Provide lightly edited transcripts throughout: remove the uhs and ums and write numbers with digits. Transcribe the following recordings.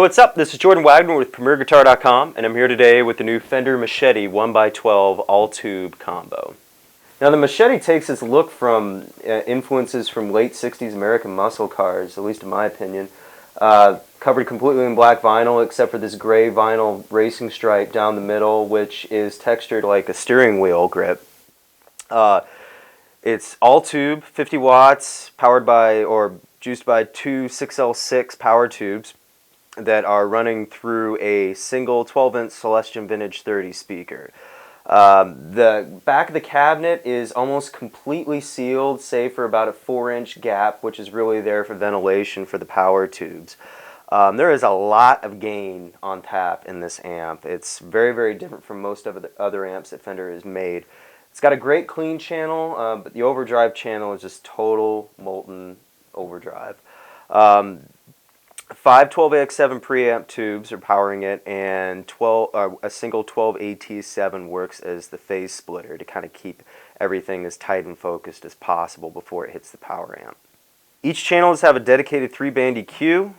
what's up? This is Jordan Wagner with PremierGuitar.com, and I'm here today with the new Fender Machete 1x12 all-tube combo. Now the Machete takes its look from influences from late 60s American muscle cars, at least in my opinion. Covered completely in black vinyl except for this gray vinyl racing stripe down the middle, which is textured like a steering wheel grip. It's all-tube, 50 watts, powered by or juiced by two 6L6 power tubes that are running through a single 12-inch Celestion Vintage 30 speaker. The back of the cabinet is almost completely sealed, save for about a 4-inch gap, which is really there for ventilation for the power tubes. There is a lot of gain on tap in this amp. It's very, very different from most of the other amps that Fender has made. It's got a great clean channel, but the overdrive channel is just total molten overdrive. 5 12AX7 preamp tubes are powering it, and a single 12AT7 works as the phase splitter to kind of keep everything as tight and focused as possible before it hits the power amp. Each channel has a dedicated 3-band EQ,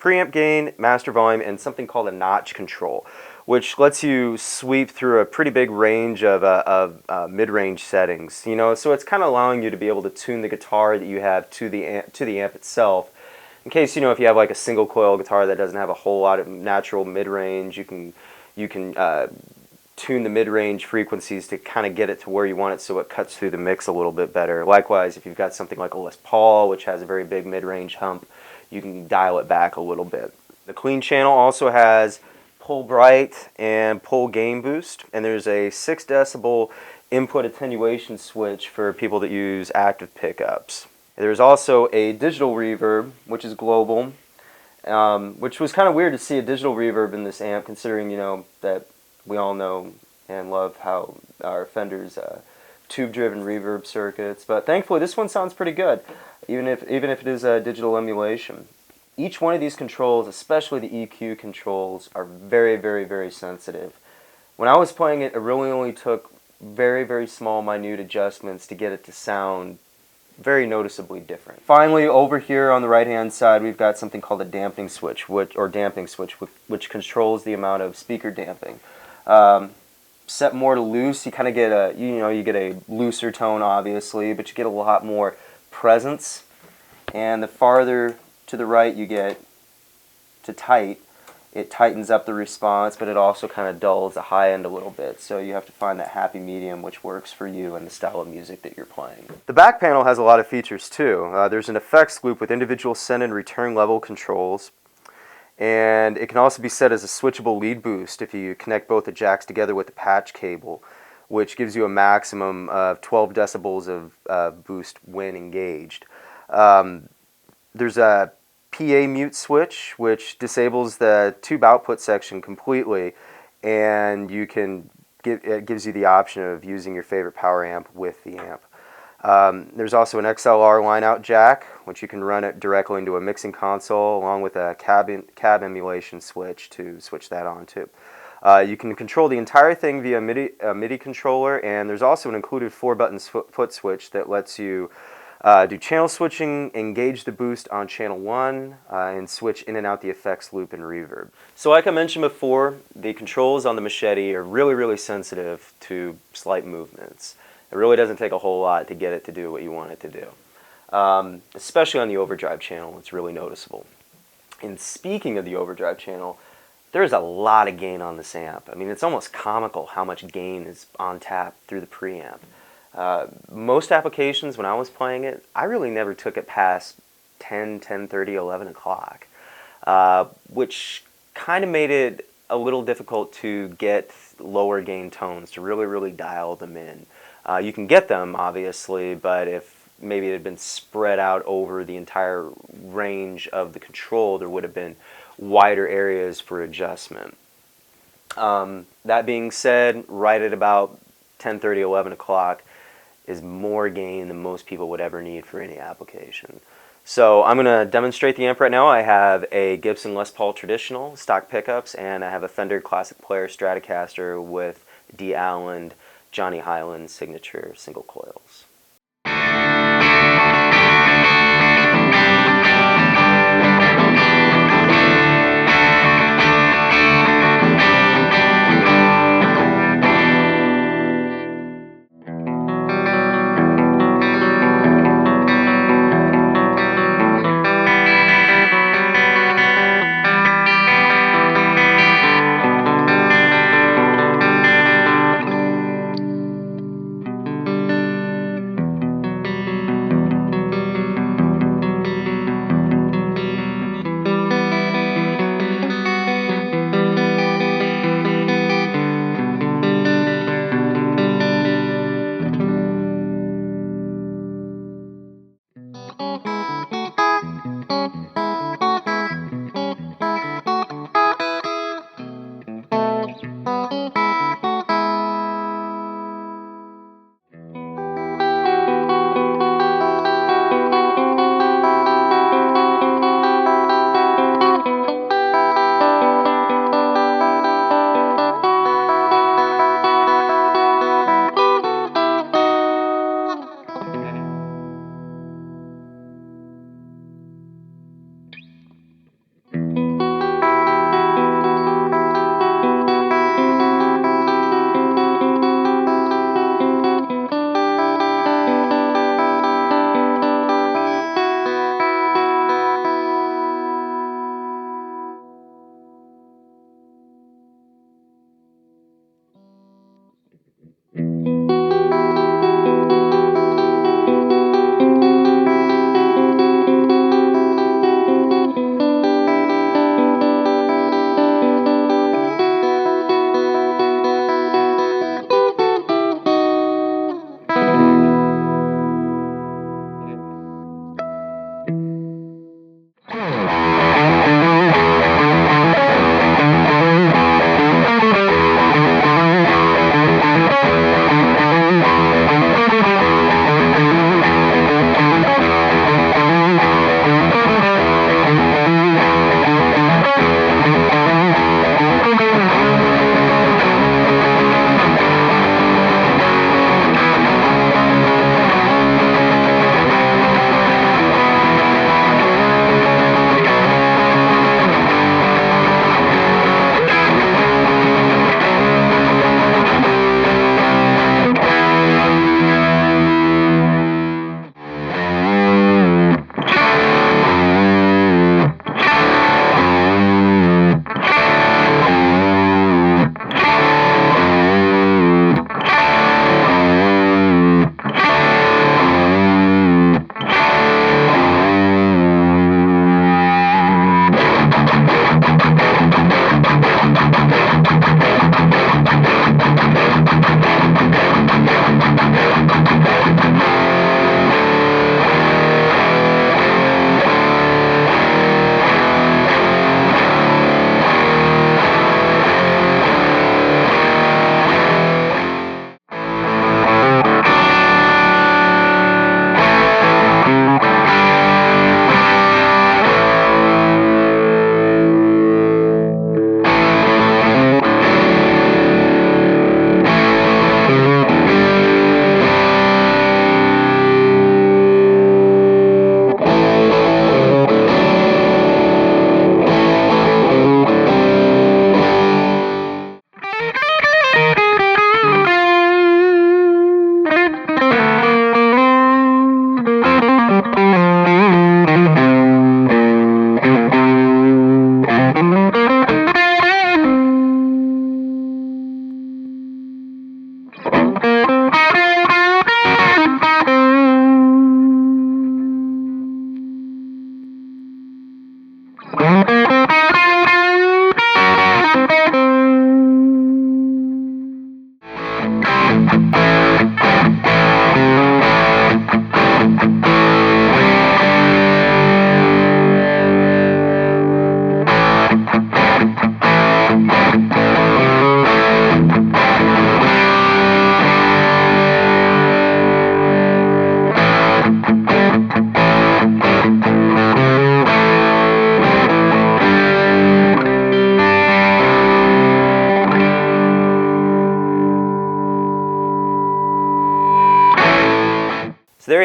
preamp gain, master volume, and something called a notch control, which lets you sweep through a pretty big range of mid-range settings. You know, so it's kind of allowing you to be able to tune the guitar that you have to the amp itself. In case, you know, if you have like a single coil guitar that doesn't have a whole lot of natural mid-range, you can tune the mid-range frequencies to kind of get it to where you want it so it cuts through the mix a little bit better. Likewise, if you've got something like a Les Paul, which has a very big mid-range hump, you can dial it back a little bit. The clean channel also has pull bright and pull gain boost, and there's a 6 decibel input attenuation switch for people that use active pickups. There's also a digital reverb, which is global, which was kind of weird to see a digital reverb in this amp, considering, you know, that we all know and love how our Fender's tube-driven reverb circuits. But thankfully, this one sounds pretty good, even if it is a digital emulation. Each one of these controls, especially the EQ controls, are very, very, very sensitive. When I was playing it, it really only took very, very small, minute adjustments to get it to sound very noticeably different. Finally, over here on the right-hand side, we've got something called a damping switch, which controls the amount of speaker damping. Set more to loose, you kind of get a you get a looser tone, obviously, but you get a lot more presence. And the farther to the right you get to tight, it tightens up the response, but it also kind of dulls the high end a little bit. So you have to find that happy medium which works for you and the style of music that you're playing. The back panel has a lot of features too. There's an effects loop with individual send and return level controls, and it can also be set as a switchable lead boost if you connect both the jacks together with the patch cable, which gives you a maximum of 12 decibels of boost when engaged. There's a PA mute switch, which disables the tube output section completely, and it gives you the option of using your favorite power amp with the amp. There's also an XLR line-out jack, which you can run it directly into a mixing console, along with a cab emulation switch to switch that on too. You can control the entire thing via MIDI controller, and there's also an included 4-button foot switch that lets you do channel switching, engage the boost on channel 1, and switch in and out the effects loop and reverb. So like I mentioned before, the controls on the Machete are really, really sensitive to slight movements. It really doesn't take a whole lot to get it to do what you want it to do. Especially on the overdrive channel, it's really noticeable. And speaking of the overdrive channel, there's a lot of gain on this amp. I mean, it's almost comical how much gain is on tap through the preamp. Most applications, when I was playing it, I really never took it past 10, 10:30, 11 o'clock, which kind of made it a little difficult to get lower gain tones, to really, really dial them in. You can get them, obviously, but if maybe it had been spread out over the entire range of the control, there would have been wider areas for adjustment. That being said, right at about 10:30, 11 o'clock, is more gain than most people would ever need for any application. So I'm going to demonstrate the amp right now. I have a Gibson Les Paul Traditional, stock pickups, and I have a Fender Classic Player Stratocaster with D. Allen, Johnny Highland signature single coils.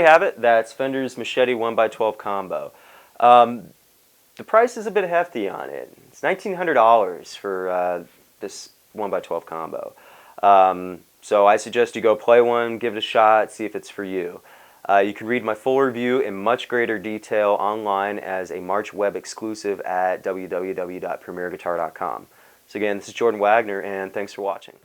you have it. That's Fender's Machete 1x12 combo. The price is a bit hefty on it. It's $1,900 for this 1x12 combo. So I suggest you go play one, give it a shot, see if it's for you. You can read my full review in much greater detail online as a March web exclusive at www.premierguitar.com. So again, this is Jordan Wagner, and thanks for watching.